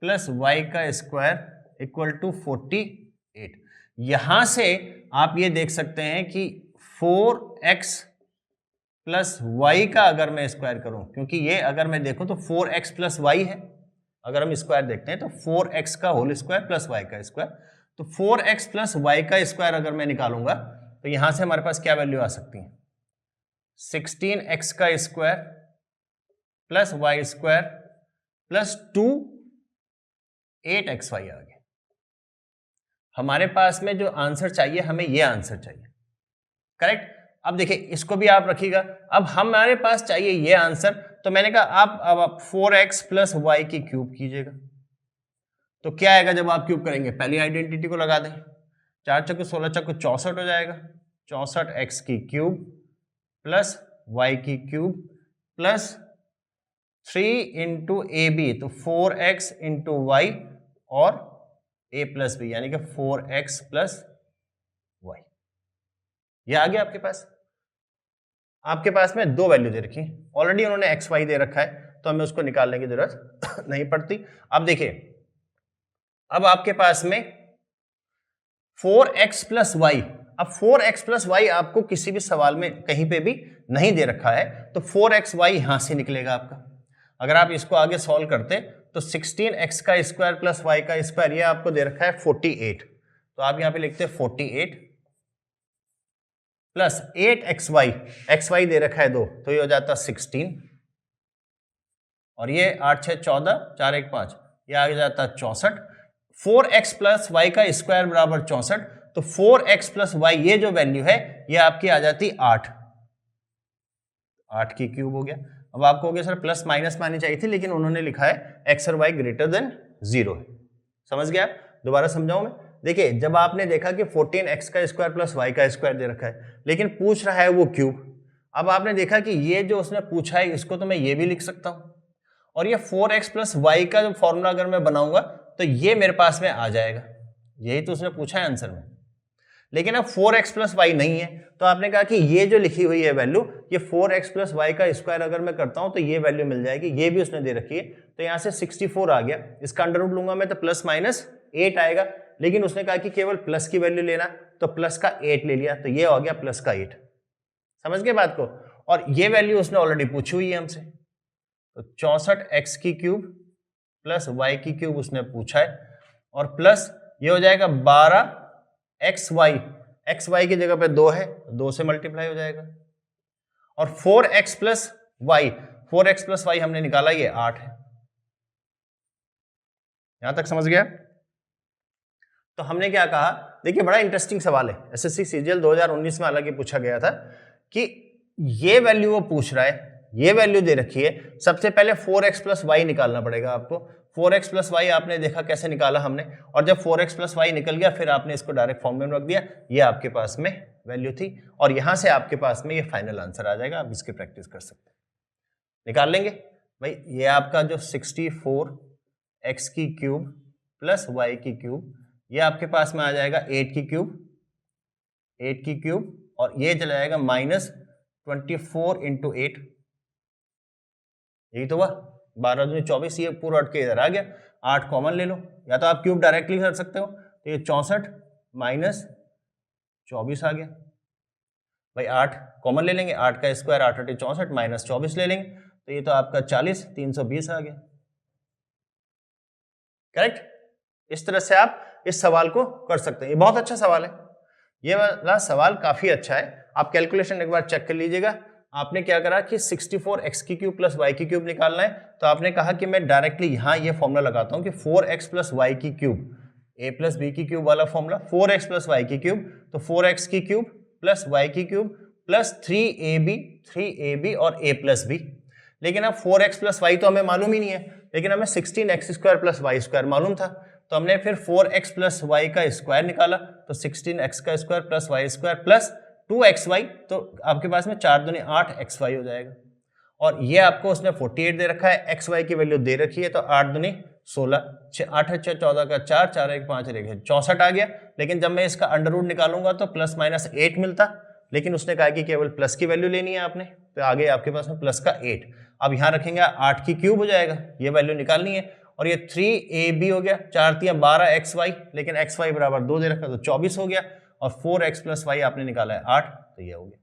प्लस वाई का स्क्वायर इक्वल टू 48। यहां से आप ये देख सकते हैं कि 4x प्लस वाई का अगर मैं स्क्वायर करूं, क्योंकि ये अगर मैं देखूं तो 4x प्लस वाई है, अगर हम स्क्वायर देखते हैं तो 4x का होल स्क्वायर प्लस वाई का स्क्वायर, तो 4x प्लस वाई का स्क्वायर अगर मैं निकालूंगा तो यहां से हमारे पास क्या वैल्यू आ सकती है 16x का square plus Y square plus 2 8xy आ गया। हमारे पास में जो आंसर चाहिए हमें ये आंसर चाहिए, करेक्ट। अब देखिए इसको भी आप रखिएगा, अब हमारे पास चाहिए ये आंसर, तो मैंने कहा अब 4x प्लस वाई की क्यूब कीजिएगा, तो क्या आएगा जब आप क्यूब करेंगे, पहली आइडेंटिटी को लगा दें, 4 चक्कू 16 चक्कू 64 हो जाएगा, 64x की क्यूब प्लस वाई की cube plus 3 into A B, तो 4x इंटू वाई और a प्लस बी, यानी कि 4x प्लस वाई, ये आ गया आपके पास। आपके पास में दो वैल्यू दे रखी, ऑलरेडी उन्होंने एक्स वाई दे रखा है तो हमें उसको निकालने की जरूरत नहीं पड़ती। अब देखिए, अब आपके पास में 4x प्लस वाई, अब 4x प्लस वाई आपको किसी भी सवाल में कहीं पे भी नहीं दे रखा है, तो 4x वाई यहां से निकलेगा आपका। अगर आप इसको आगे सॉल्व करते तो 16x का स्क्वायर प्लस वाई का स्क्वायर, ये आपको दे रखा है 48, तो आप यहां पे लिखते हैं 48 प्लस 8xy, xy दे रखा है 2, तो ये हो जाता 16, और ये 8 6 14 4 1 5, ये आ जाता 64। 4x प्लस वाई का स्क्वायर बराबर 64, तो 4x प्लस वाई ये जो वैल्यू है ये आपकी आ जाती 8 की क्यूब हो गया। अब आपको हो गया सर प्लस माइनस में आनी चाहिए थी, लेकिन उन्होंने लिखा है एक्स और वाई ग्रेटर देन 0 है। समझ गया? दोबारा समझाऊं मैं? देखिए, जब आपने देखा कि 14x का स्क्वायर प्लस वाई का स्क्वायर दे रखा है, लेकिन पूछ रहा है वो क्यूब, अब आपने देखा कि ये जो उसने पूछा है इसको तो मैं ये भी लिख सकता हूं, और ये 4x प्लस वाई का जो फॉर्मूला अगर मैं बनाऊंगा तो ये मेरे पास में आ जाएगा, यही तो उसने पूछा है आंसर में। लेकिन अब 4x प्लस वाई नहीं है, तो आपने कहा कि ये जो लिखी हुई है वैल्यू, ये 4x प्लस वाई का स्क्वायर अगर मैं करता हूं तो ये वैल्यू मिल जाएगी, ये भी उसने दे रखी है, तो यहां से 64 आ गया। इसका अंडर रूट लूंगा मैं तो प्लस माइनस 8 आएगा, लेकिन उसने कहा कि केवल प्लस की वैल्यू लेना, तो प्लस का 8 ले लिया, तो ये हो गया प्लस का 8। समझ गए बात को? और ये वैल्यू उसने ऑलरेडी पूछी हुई है हमसे, तो 64x की क्यूब प्लस वाई की क्यूब उसने पूछा है, और प्लस ये हो जाएगा 12xy, xy की जगह पे 2 है, 2 से मल्टीप्लाई हो जाएगा, और 4x plus Y, 4x plus Y हमने निकाला, ये 8 है। यहां तक समझ गया? तो हमने क्या कहा, देखिए बड़ा इंटरेस्टिंग सवाल है, एसएससी सीजीएल 2019 में हालांकि पूछा गया था कि ये वैल्यू वो पूछ रहा है, ये वैल्यू दे रखी है, सबसे पहले 4x प्लस वाई निकालना पड़ेगा आपको। 4x प्लस वाई आपने देखा कैसे निकाला हमने, और जब 4x प्लस वाई निकल गया फिर आपने इसको डायरेक्ट फॉर्मूले में रख दिया, ये आपके पास में वैल्यू थी, और यहां से आपके पास में ये फाइनल आंसर आ जाएगा। आप इसकी प्रैक्टिस कर सकते हैं, निकाल लेंगे भाई। ये आपका जो 64x की क्यूब प्लस वाई की क्यूब, ये आपके पास में आ जाएगा 8 की क्यूब, और ये चला जाएगा माइनस 24 इंटू 8, यही तो हुआ 12 दूनी 24, ये पूरा हट के इधर आ गया। 8 कॉमन ले लो, या तो आप क्यूब डायरेक्टली कर सकते हो, तो ये 64 माइनस 24 आ गया भाई। 8 कॉमन ले लेंगे, 8 का स्क्वायर 8 8 64 माइनस 24 ले लेंगे, तो ये तो आपका 40 320 आ गया। करेक्ट? इस तरह से आप इस सवाल को कर सकते हैं। ये बहुत अच्छा सवाल है, ये वाला सवाल काफी अच्छा है। आप कैलकुलेशन एक बार चेक कर लीजिएगा। आपने क्या करा कि 64x की क्यूब प्लस वाई की क्यूब निकालना है, तो आपने कहा कि मैं डायरेक्टली यहां ये फॉर्मूला लगाता हूं कि 4x प्लस वाई की क्यूब, a प्लस बी की क्यूब वाला फॉर्मूला, 4x प्लस वाई की क्यूब, तो 4x की क्यूब प्लस वाई की क्यूब प्लस 3ab और a प्लस बी। लेकिन अब 4x प्लस वाई तो हमें मालूम ही नहीं है, लेकिन हमें 16x square plus Y square मालूम था, तो हमने फिर 4x प्लस वाई का स्क्वायर निकाला, तो 16x का square plus Y square plus 2xy, तो आपके पास में 4 दूनी 8xy हो जाएगा। और ये आपको उसने 48 दे रखा है, xy की वैल्यू दे रखी है, तो 8 दूनी 16, 8 6 14 का 4 4 1 5 64 आ गया। लेकिन जब मैं इसका अंडर रूट निकालूंगा तो प्लस माइनस 8 मिलता, लेकिन उसने कहा कि केवल प्लस की वैल्यू लेनी है आपने, तो आगे आपके पास में प्लस का 8। अब यहाँ रखेंगे 8 की क्यूब हो जाएगा, ये वैल्यू निकालनी है, और ये 3ab हो गया, 4 3 12xy, लेकिन xy बराबर 2 दे रखा तो 24 हो गया, और 4x प्लस वाई आपने निकाला है 8, तो ये हो गया।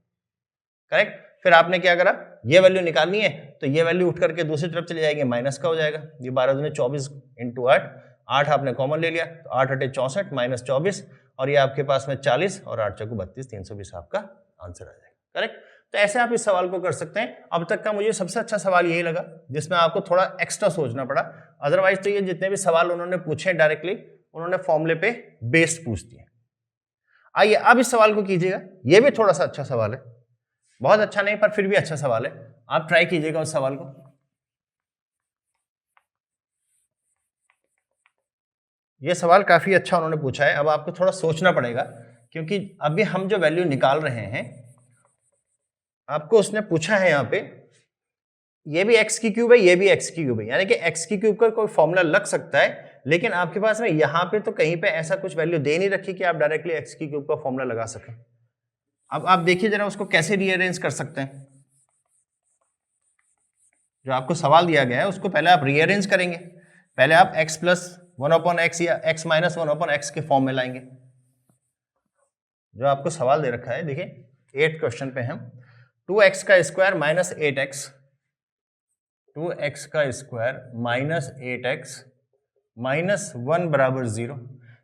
करेक्ट? फिर आपने क्या करा, ये वैल्यू निकालनी है, तो ये वैल्यू उठ करके दूसरी तरफ चली जाएगी, माइनस का हो जाएगा, ये 12 दूनी 24 इंटू 8, 8 आपने कॉमन ले लिया, तो 8 8 64 माइनस 24, और ये आपके पास में 40, और 8 चौको 32, 320 आपका आंसर आ जाएगा। करेक्ट? तो ऐसे आप इस सवाल को कर सकते हैं। अब तक का मुझे सबसे अच्छा सवाल यही लगा जिसमें आपको थोड़ा एक्स्ट्रा सोचना पड़ा, अदरवाइज तो ये जितने भी सवाल उन्होंने पूछे डायरेक्टली उन्होंने फॉर्मूले पे बेस्ड पूछ दिए। आइए अब इस सवाल को कीजिएगा, ये भी थोड़ा सा अच्छा सवाल है, बहुत अच्छा नहीं पर फिर भी अच्छा सवाल है, आप ट्राई कीजिएगा उस सवाल को। ये सवाल काफी अच्छा उन्होंने पूछा है। अब आपको थोड़ा सोचना पड़ेगा, क्योंकि अभी हम जो वैल्यू निकाल रहे हैं, आपको उसने पूछा है यहाँ पे, ये भी x की क्यूब है, ये भी x की क्यूब है, यानी कि x की क्यूब का कोई फॉर्मूला लग सकता है, लेकिन आपके पास में यहाँ पे तो कहीं पे ऐसा कुछ वैल्यू दे नहीं रखी कि आप डायरेक्टली x की क्यूब का फॉर्मूला लगा सकें। अब आप देखिए जरा उसको कैसे रीअरेंज कर सकते हैं। जो आपको सवाल दिया गया है उसको पहले आप रीअरेंज करेंगे। पहले आप x प्लस 1/x या x माइनस 1/x के फॉर्म में लाएंगे। जो आपको सवाल दे रखा है, देखिए 8th क्वेश्चन पे हम 2x का स्क्वायर माइनस 8x, 2x का स्क्वायर माइनस 8x माइनस 1 बराबर 0।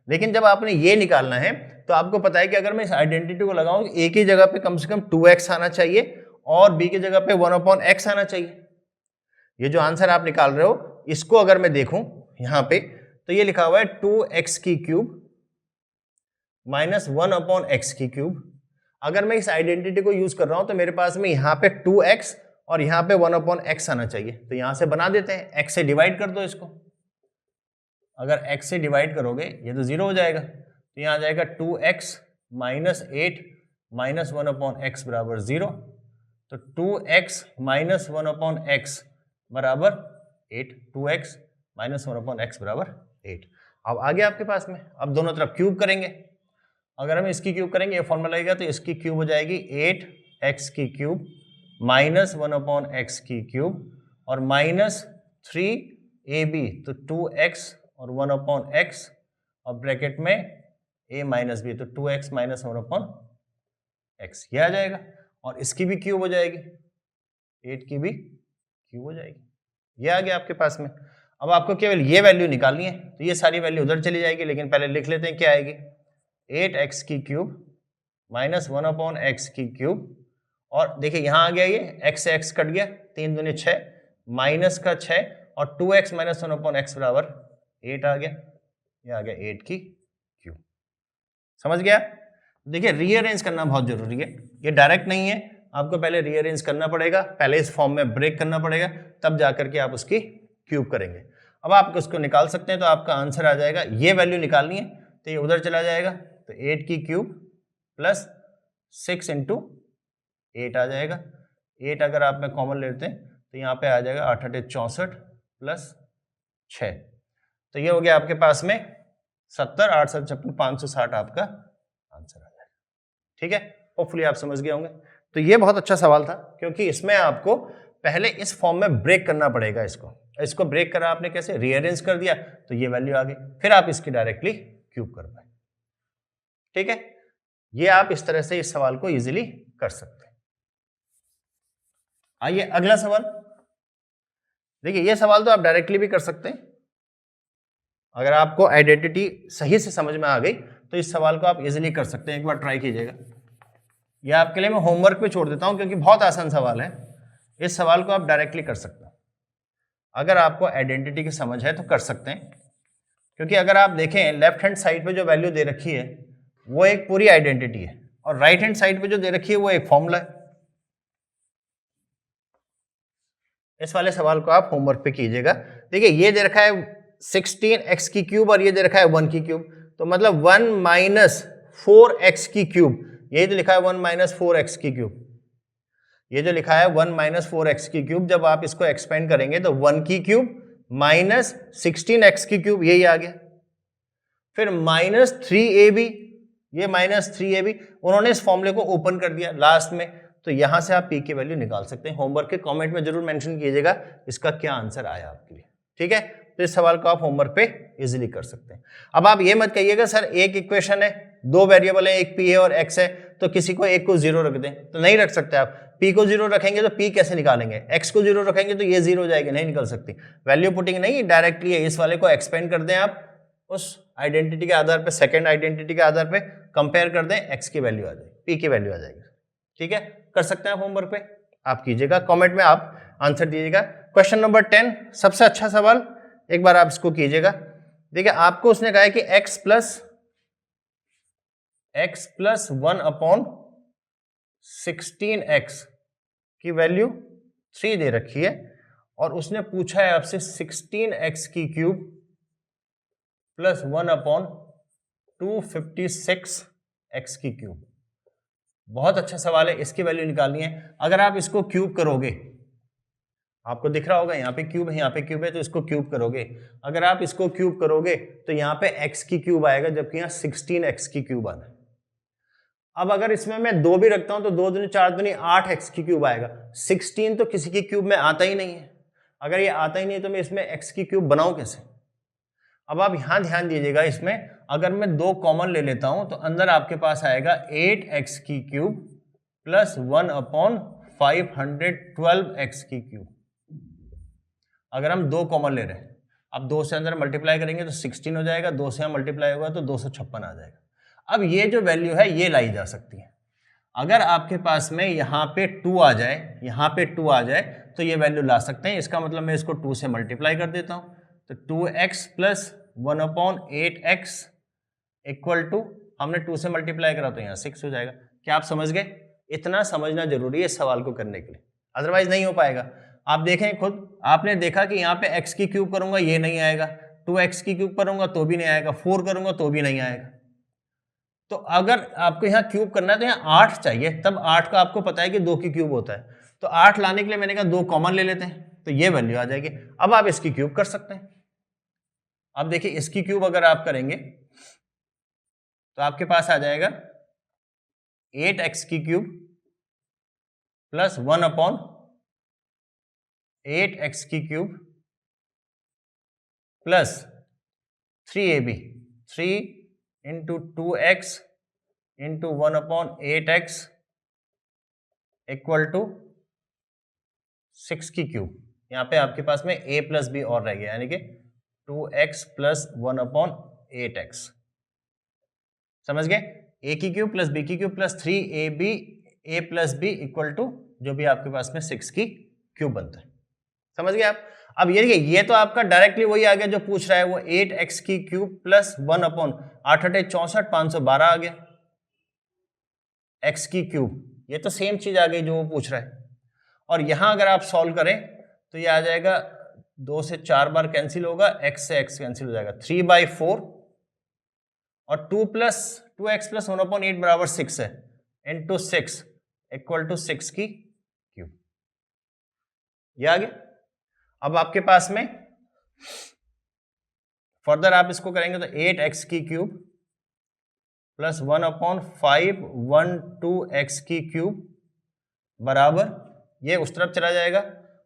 लेकिन जब आपने ये निकालना है तो आपको पता है कि अगर मैं इस आइडेंटिटी को लगाऊं, a की जगह पे कम से कम 2x आना चाहिए और b की जगह पे 1/x आना चाहिए। ये जो आंसर आप निकाल रहे हो, इसको अगर मैं देखूं यहां पे, तो ये लिखा हुआ है 2x की क्यूब माइनस 1/x की क्यूब। अगर मैं इस आइडेंटिटी को यूज कर रहा हूं तो मेरे पास में यहां पे 2x और यहां पे 1/x आना चाहिए। तो यहां से बना देते हैं, x से डिवाइड कर दो इसको। अगर x से डिवाइड करोगे ये तो 0 हो जाएगा, तो यहां आ जाएगा 2x माइनस 8 माइनस 1/x बराबर 0। तो 2x माइनस 1/x बराबर 8, 2x माइनस 1/x बराबर 8। अब आगे आपके पास में, अब दोनों तरफ क्यूब करेंगे। अगर हम इसकी क्यूब करेंगे, ये फॉर्मूला लगेगा, तो इसकी क्यूब हो जाएगी 8x की क्यूब माइनस 1/x की क्यूब और माइनस 3ab, तो 2x और 1/x और ब्रैकेट में a माइनस b, तो 2x माइनस 1/x ये आ जाएगा। और इसकी भी क्यूब हो जाएगी, 8 की भी क्यूब हो जाएगी। ये आ गया आपके पास में। अब आपको केवल ये वैल्यू निकालनी है, तो ये सारी वैल्यू उधर चली जाएगी, लेकिन पहले लिख लेते हैं क्या आएगी। 8x की क्यूब माइनस 1/x की क्यूब, और देखिए यहां आ गया ये x से x कट गया, 3 दूनी 6 माइनस का 6 और 2x माइनस 1/x बराबर 8 आ गया। ये आ गया 8 की क्यूब। समझ गया? देखिए रीअरेंज करना बहुत जरूरी है, ये डायरेक्ट नहीं है, आपको पहले रीअरेंज करना पड़ेगा, पहले इस फॉर्म में ब्रेक करना पड़ेगा, तब जाकर के आप उसकी क्यूब करेंगे। अब आप उसको निकाल सकते हैं, तो आपका आंसर आ जाएगा, ये वैल्यू निकालनी है तो ये उधर चला जाएगा, तो 8 की क्यूब प्लस 6 इंटू 8 आ जाएगा। 8 अगर आप में कॉमन लेते हैं तो यहाँ पे आ जाएगा 8 8 64 प्लस 6, तो ये हो गया आपके पास में 70, 8 7 56 560 आपका आंसर आ जाएगा। ठीक है, होपफुली आप समझ गए होंगे। तो ये बहुत अच्छा सवाल था, क्योंकि इसमें आपको पहले इस फॉर्म में ब्रेक करना पड़ेगा। इसको ब्रेक करा आपने कैसे, रीअरेंज कर दिया तो ये वैल्यू आ गई, फिर आप इसकी डायरेक्टली क्यूब कर पाए। ठीक है, ये आप इस तरह से इस सवाल को इजीली कर सकते हैं। आइए अगला सवाल। देखिए ये सवाल तो आप डायरेक्टली भी कर सकते हैं, अगर आपको आइडेंटिटी सही से समझ में आ गई तो इस सवाल को आप इजीली कर सकते हैं। एक बार ट्राई कीजिएगा। ये आपके लिए मैं होमवर्क पे छोड़ देता हूं, क्योंकि बहुत आसान सवाल है। इस सवाल को आप डायरेक्टली कर सकते हैं, अगर आपको आइडेंटिटी की समझ है तो कर सकते हैं। क्योंकि अगर आप देखें लेफ्ट हैंड साइड पे जो वैल्यू दे रखी है वो एक पूरी आइडेंटिटी है, और राइट हैंड साइड पे जो दे रखी है वो एक फॉर्मूला है। इस वाले सवाल को आप होमवर्क पे कीजिएगा। देखिए ये दे रखा है 16x की क्यूब और ये दे रखा है 1 की क्यूब, तो मतलब 1 माइनस 4x की क्यूब, यही तो लिखा है 1 माइनस 4x की क्यूब। ये जो लिखा है 1 माइनस 4x की क्यूब, जब आप इसको एक्सपेंड करेंगे तो 1 की क्यूब माइनस 16x की क्यूब, यही आ गया। फिर माइनस 3ab, ये माइनस 3ab, उन्होंने इस फॉर्मूले को ओपन कर दिया लास्ट में, तो यहां से आप p की वैल्यू निकाल सकते हैं। होमवर्क के कमेंट में जरूर मेंशन कीजिएगा इसका क्या आंसर आया आपके लिए। ठीक है, तो इस सवाल को आप होमवर्क पे इजीली कर सकते हैं। अब आप ये मत कहिएगा सर एक इक्वेशन है, 2 वेरिएबल है, एक p है और x है, तो किसी को एक को 0 रख दें, तो नहीं रख सकते आप। p को 0 रखेंगे तो p कैसे निकालेंगे, x को 0 रखेंगे तो ये 0 हो जाएगी, नहीं निकल सकती। वैल्यू पुटिंग नहीं, डायरेक्टली है। इस वाले को एक्सपेंड कर दें आप, उस आइडेंटिटी के आधार पे, सेकेंड आइडेंटिटी के आधार पे कंपेयर कर दें, x की वैल्यू आ जाएगी, p की वैल्यू आ जाएगी। ठीक है, कर सकते हैं आप होमवर्क पे, आप कीजिएगा, कमेंट में आप आंसर दीजिएगा। क्वेश्चन नंबर 10 सबसे अच्छा सवाल, एक बार आप इसको कीजिएगा। देखिए आपको उसने कहा है कि x प्लस 1/16x की वैल्यू 3 दे रखी है, और उसने पूछा है आपसे 16x की क्यूब प्लस 1/256x की क्यूब। बहुत अच्छा सवाल है, इसकी वैल्यू निकालनी है। अगर आप इसको क्यूब करोगे, आपको दिख रहा होगा यहाँ पे क्यूब है, यहाँ पे क्यूब है, तो इसको क्यूब करोगे। अगर आप इसको क्यूब करोगे तो यहाँ पे x की क्यूब आएगा, जबकि यहाँ 16x की क्यूब आना है। अब अगर इसमें मैं 2 भी रखता हूं तो 2 दूनी 4 दूनी 8x की क्यूब आएगा। 16 तो किसी की क्यूब में आता ही नहीं है, अगर ये आता ही नहीं तो मैं इसमें x की क्यूब बनाऊं कैसे? अब आप यहां ध्यान दीजिएगा, इसमें अगर मैं 2 कॉमन ले लेता हूं तो अंदर आपके पास आएगा 8x की क्यूब प्लस 1/512x की क्यूब। अगर हम 2 कॉमन ले रहे हैं, अब 2 से अंदर मल्टीप्लाई करेंगे तो 16 हो जाएगा, 2 से मल्टीप्लाई होगा तो 256 आ जाएगा। अब ये जो वैल्यू है ये लाई जा सकती है। अगर आपके पास में यहाँ पे 2 आ जाए, यहाँ पे 2 आ जाए तो ये वैल्यू ला सकते हैं। इसका मतलब मैं इसको 2 से मल्टीप्लाई कर देता हूँ, तो 2x plus 1/8x equal to, हमने 2 से मल्टीप्लाई करा तो यहाँ 6 हो जाएगा। क्या आप समझ गए? इतना समझना जरूरी है इस सवाल को करने के लिए, अदरवाइज नहीं हो पाएगा। आप देखें खुद, आपने देखा कि यहाँ पे x की क्यूब करूंगा ये नहीं आएगा, 2x की क्यूब करूंगा तो भी नहीं आएगा, 4 करूंगा तो भी नहीं आएगा। तो अगर आपको यहाँ क्यूब करना है तो यहाँ 8 चाहिए, तब 8 का आपको पता है कि 2 की क्यूब होता है, तो 8 लाने के लिए मैंने कहा 2 कॉमन ले लेते हैं, तो ये वैल्यू आ जाएगी। अब आप इसकी क्यूब कर सकते हैं। अब देखिए इसकी क्यूब अगर आप करेंगे तो आपके पास आ जाएगा 8x की क्यूब प्लस 1/8x की cube plus 3ab, 3 into 2x into 1/8x equal to 6 की क्यूब। यहाँ पे आपके पास में a प्लस बी और रह गया, यानी कि 2x प्लस 1/8x। समझ गए? a की क्यूब प्लस b की cube plus 3ab a plus B equal to जो भी आपके पास में 6 की क्यूब बनता है। समझ गए आप? अब ये देखिए, ये तो आपका डायरेक्टली वही आ गया जो पूछ रहा है, वो 8x की क्यूब प्लस 1/8 512 आ गया x की क्यूब। ये तो सेम चीज आ गई जो वो पूछ रहा है। और यहां अगर आप सॉल्व करें तो ये आ जाएगा, 2 से 4 बार कैंसिल होगा, x से x कैंसिल हो जाएगा, 3/4 और 2x प्लस 1/8 बराबर 6 है, इंटू 6 इक्वल टू 6 की क्यूब। ये आ गया। अब आपके पास में फर्दर आप इसको करेंगे तो 8x की क्यूब प्लस 1/512x की क्यूब बराबर, ये उस तरफ चला जाएगा,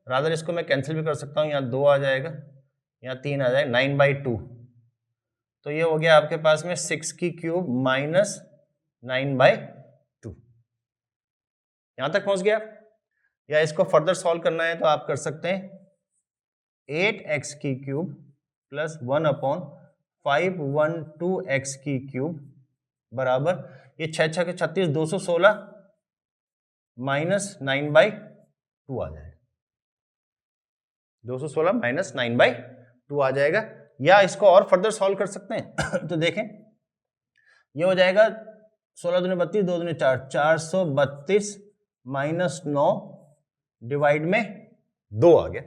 रादर इसको मैं कैंसिल भी कर सकता हूँ, यहाँ 2 आ जाएगा, यहाँ 3 आ जाएगा, 9/2। तो ये हो गया आपके पास में 6 की क्यूब माइनस 9/2। यहां तक पहुंच गया। या इसको फर्दर सॉल्व करना है तो आप कर सकते हैं 8x की क्यूब प्लस 1/512x की क्यूब बराबर, ये 6 6 के 36, 216 माइनस 9/2 आ जाएगा, 216 माइनस 9/2 आ जाएगा। या इसको और फर्दर सॉल्व कर सकते हैं तो देखें, ये हो जाएगा 16 दूनी 32, 2 दूनी 4, 432 माइनस 9 डिवाइड में 2 आ गया।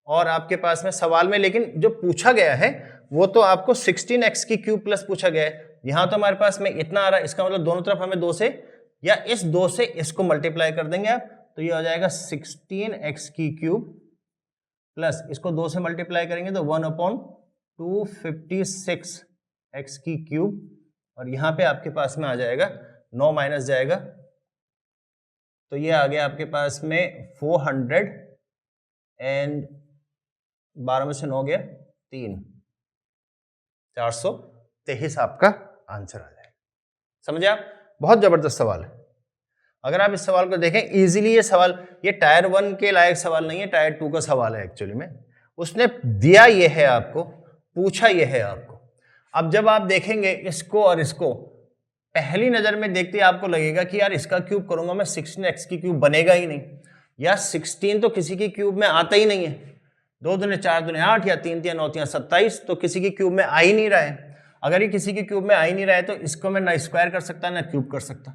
और आपके पास में सवाल में लेकिन जो पूछा गया है वो तो आपको 16x की क्यूब प्लस पूछा गया है। यहां तो हमारे पास में इतना आ रहा है, इसका मतलब दोनों तरफ हमें 2 से, या इस 2 से इसको मल्टीप्लाई कर देंगे आप, तो ये हो जाएगा 16x की क्यूब प्लस इसको 2 से मल्टीप्लाई करेंगे तो 1/256x की क्यूब, और यहां पे आपके पास में आ जाएगा 9 माइनस जाएगा तो ये आ गया आपके पास में 400 एंड 12 में से 9 गया 3, 423 आपका आंसर आ जाएगा। समझे आप? बहुत जबरदस्त सवाल है। अगर आप इस सवाल को देखें इजीली, ये सवाल ये टायर 1 के लायक सवाल नहीं है, टायर 2 का सवाल है एक्चुअली में। उसने दिया ये है आपको, पूछा ये है आपको। अब जब आप देखेंगे इसको और इसको, पहली नजर में देखते ही आपको लगेगा कि यार इसका क्यूब करूंगा मैं 16x की क्यूब बनेगा ही नहीं, या 16 तो किसी की क्यूब में आता ही नहीं है, 2 दूने 4 दूने 8 या 3 3 9 3 27 तो किसी की क्यूब में आ ही नहीं रहा है। अगर ये किसी की क्यूब में आ ही नहीं रहा है तो इसको मैं ना स्क्वायर कर सकता ना क्यूब कर सकता।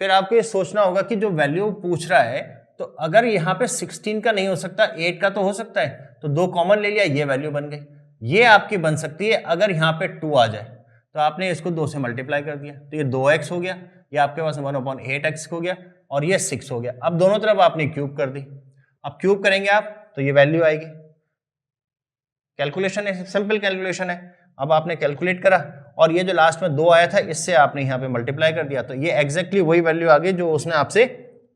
फिर आपको ये सोचना होगा कि जो वैल्यू पूछ रहा है, तो अगर यहाँ पे 16 का नहीं हो सकता, 8 का तो हो सकता है, तो 2 कॉमन ले लिया, ये वैल्यू बन गई। ये आपकी बन सकती है अगर यहाँ पे 2 आ जाए तो आपने इसको 2 से मल्टीप्लाई कर दिया तो ये 2x हो गया, ये आपके पास 1/8x हो गया और ये 6 हो गया। अब दोनों तरफ आपने क्यूब कर दी। अब क्यूब करेंगे आप तो ये वैल्यू आएगी। कैलकुलेशन है, सिंपल कैलकुलेशन है। अब आपने कैलकुलेट करा और ये जो लास्ट में 2 आया था इससे आपने यहाँ पे मल्टीप्लाई कर दिया, तो ये एग्जैक्टली वही वैल्यू आ गई जो उसने आपसे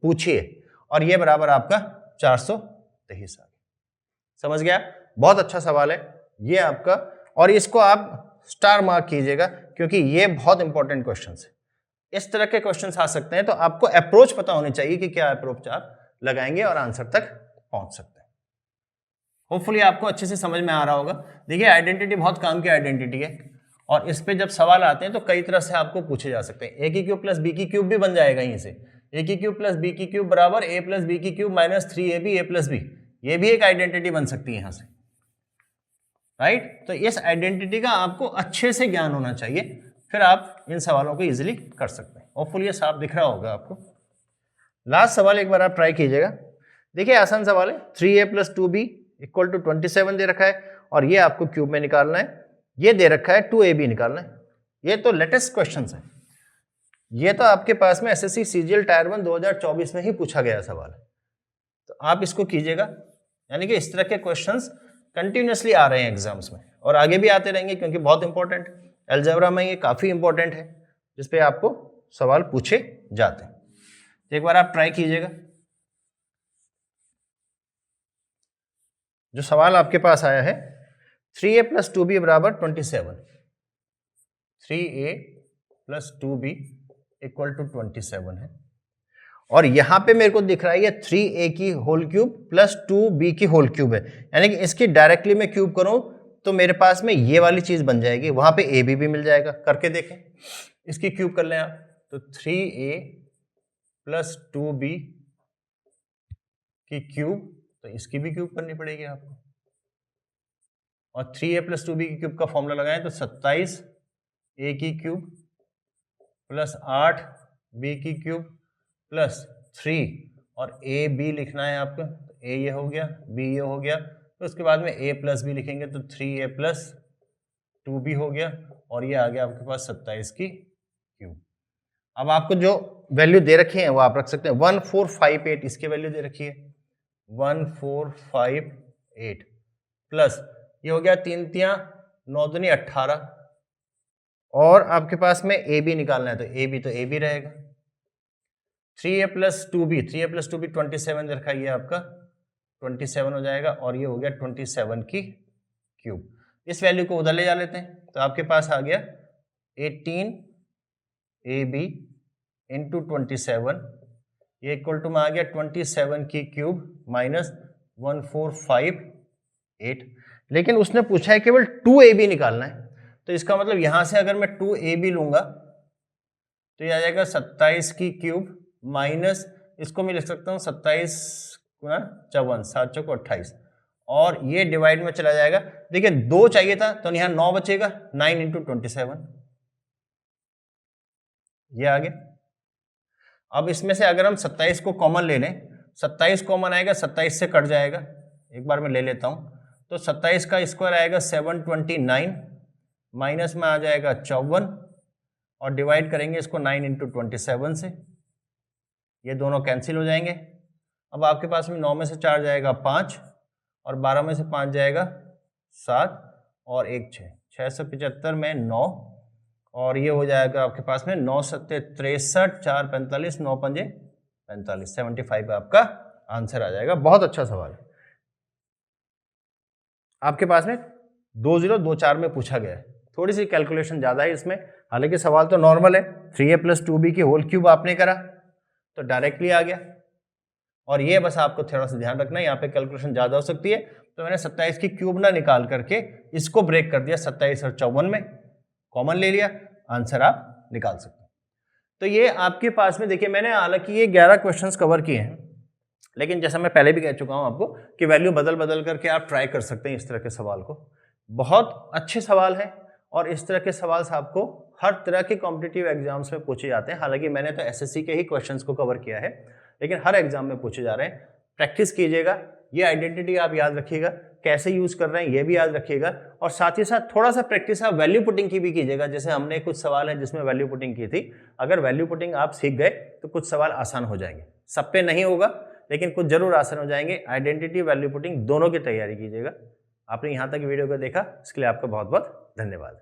पूछी है, और ये बराबर आपका 423 आ गया। समझ गया? बहुत अच्छा सवाल है ये आपका, और इसको आप स्टार मार्क कीजिएगा क्योंकि ये बहुत इंपॉर्टेंट क्वेश्चन है। इस तरह के क्वेश्चन आ सकते हैं, तो आपको अप्रोच पता होनी चाहिए कि क्या अप्रोच आप लगाएंगे और आंसर तक पहुंच सकते हैं। होपफुली आपको अच्छे से समझ में आ रहा होगा। देखिए आइडेंटिटी बहुत काम की आइडेंटिटी है, और इस पे जब सवाल आते हैं तो कई तरह से आपको पूछे जा सकते हैं। ए की क्यूब प्लस बी की क्यूब भी बन जाएगा यहीं से। ए की क्यूब प्लस बी की क्यूब बराबर ए प्लस बी की क्यूब माइनस 3ab ए प्लस बी, ये भी एक आइडेंटिटी बन सकती है यहां से, राइट? तो इस आइडेंटिटी का आपको अच्छे से ज्ञान होना चाहिए, फिर आप इन सवालों को इजीली कर सकते हैं। होपफुली ये साफ दिख रहा होगा आपको। लास्ट सवाल एक बार आप ट्राई कीजिएगा। देखिए आसान सवाल है, 3a plus 2b equal to 27 दे रखा है, और ये आपको क्यूब में निकालना है। ये दे रखा है 2ab निकालना है। ये तो लेटेस्ट क्वेश्चन है, ये तो आपके पास में एसएससी सीजीएल टायर 1 2024 में ही पूछा गया सवाल है, तो आप इसको कीजिएगा। यानी कि इस तरह के क्वेश्चंस कंटिन्यूसली आ रहे हैं एग्जाम्स में, और आगे भी आते रहेंगे क्योंकि बहुत इंपॉर्टेंट है। अलजेब्रा में ये काफी इंपॉर्टेंट है, जिसपे आपको सवाल पूछे जाते हैं। एक बार आप ट्राई कीजिएगा। जो सवाल आपके पास आया है 3a प्लस 2b बराबर 27, 3a plus 2b equal to 27 है, और यहां पे मेरे को दिख रहा है ये 3a की होल क्यूब प्लस 2b की होल क्यूब है। यानी कि इसकी डायरेक्टली मैं क्यूब करूं तो मेरे पास में ये वाली चीज बन जाएगी, वहां पे ab भी मिल जाएगा। करके देखें, इसकी क्यूब कर लें आप, तो 3a प्लस 2b की क्यूब, तो इसकी भी क्यूब करनी पड़ेगी आपको, और 3a प्लस 2b की क्यूब का फॉर्मूला लगाएं तो 27a की क्यूब प्लस 8b की क्यूब प्लस 3, और ए बी लिखना है आपको, ए ये हो गया, बी ये हो गया, तो उसके बाद में ए प्लस बी लिखेंगे तो 3a प्लस 2b हो गया, और ये आ गया आपके पास 27 की क्यूब। अब आपको जो वैल्यू दे रखी है वो आप रख सकते हैं। 1458 इसकी वैल्यू दे रखी है, 1458 प्लस ये हो गया 3 तियां 9 दूनी 18, और आपके पास में ए बी निकालना है, तो ए बी तो ए बी रहेगा। 3a plus 2b, 3a plus 2b 27 रखा, ये आपका 27 हो जाएगा, और ये हो गया 27 की क्यूब। इस वैल्यू को उधर ले जा लेते हैं, तो आपके पास आ गया 18ab इंटू 27, ये इक्वल टू में आ गया 27 की क्यूब माइनस 1458। लेकिन उसने पूछा है केवल 2ab निकालना है, तो इसका मतलब यहां से अगर मैं 2ab लूंगा तो ये आ जाएगा 27 की क्यूब माइनस, इसको मैं लिख सकता हूँ 27 गुना 54, 7 चौको 28, और ये डिवाइड में चला जाएगा। देखिए 2 चाहिए था तो यहाँ 9 बचेगा, 9 इंटू 27, ये आ गया। अब इसमें से अगर हम 27 को कॉमन ले लें, 27 कॉमन आएगा, 27 से कट जाएगा, एक बार मैं ले लेता हूँ, तो 27 का स्क्वायर आएगा 729, माइनस में आ जाएगा 54, और डिवाइड करेंगे इसको 9 इंटू 27 से, ये दोनों कैंसिल हो जाएंगे। अब आपके पास में 9 में से 4 जाएगा 5, और 12 में से 5 जाएगा 7, और 1 6, 675 में 9, और ये हो जाएगा आपके पास में 9 सत्ते 63, 4 45, 9 पंजे 45, 75 आपका आंसर आ जाएगा। बहुत अच्छा सवाल है, आपके पास में 2024 में पूछा गया है, थोड़ी सी कैलकुलेशन ज्यादा है इसमें, हालांकि सवाल तो नॉर्मल है। 3a प्लस 2b की होल क्यूब आपने करा तो डायरेक्टली आ गया, और ये बस आपको थोड़ा सा ध्यान रखना है, यहाँ पे कैलकुलेशन ज्यादा हो सकती है, तो मैंने 27 की क्यूब ना निकाल करके इसको ब्रेक कर दिया 27 और 54 में, कॉमन ले लिया, आंसर आप निकाल सकते हैं। तो ये आपके पास में देखिए, मैंने हालांकि ये 11 क्वेश्चंस कवर किए हैं, लेकिन जैसा मैं पहले भी कह चुका हूं आपको कि वैल्यू बदल बदल करके आप ट्राई कर सकते हैं इस तरह के सवाल को। बहुत अच्छे सवाल हैं, और इस तरह के सवाल आपको हर तरह के कॉम्पिटिटिव एग्जाम्स में पूछे जाते हैं। हालांकि मैंने तो एसएससी के ही क्वेश्चंस को कवर किया है, लेकिन हर एग्जाम में पूछे जा रहे हैं। प्रैक्टिस कीजिएगा, ये आइडेंटिटी आप याद रखिएगा, कैसे यूज कर रहे हैं ये भी याद रखिएगा, और साथ ही साथ थोड़ा सा प्रैक्टिस आप वैल्यू पुटिंग की भी कीजिएगा। जैसे हमने कुछ सवाल है जिसमें वैल्यू पुटिंग की थी, अगर वैल्यू पुटिंग आप सीख गए तो कुछ सवाल आसान हो जाएंगे। सब पे नहीं होगा, लेकिन कुछ जरूर आसान हो जाएंगे। आइडेंटिटी वैल्यू पुटिंग दोनों की तैयारी कीजिएगा। आपने यहाँ तक वीडियो को देखा, इसके लिए आपका बहुत बहुत धन्यवाद।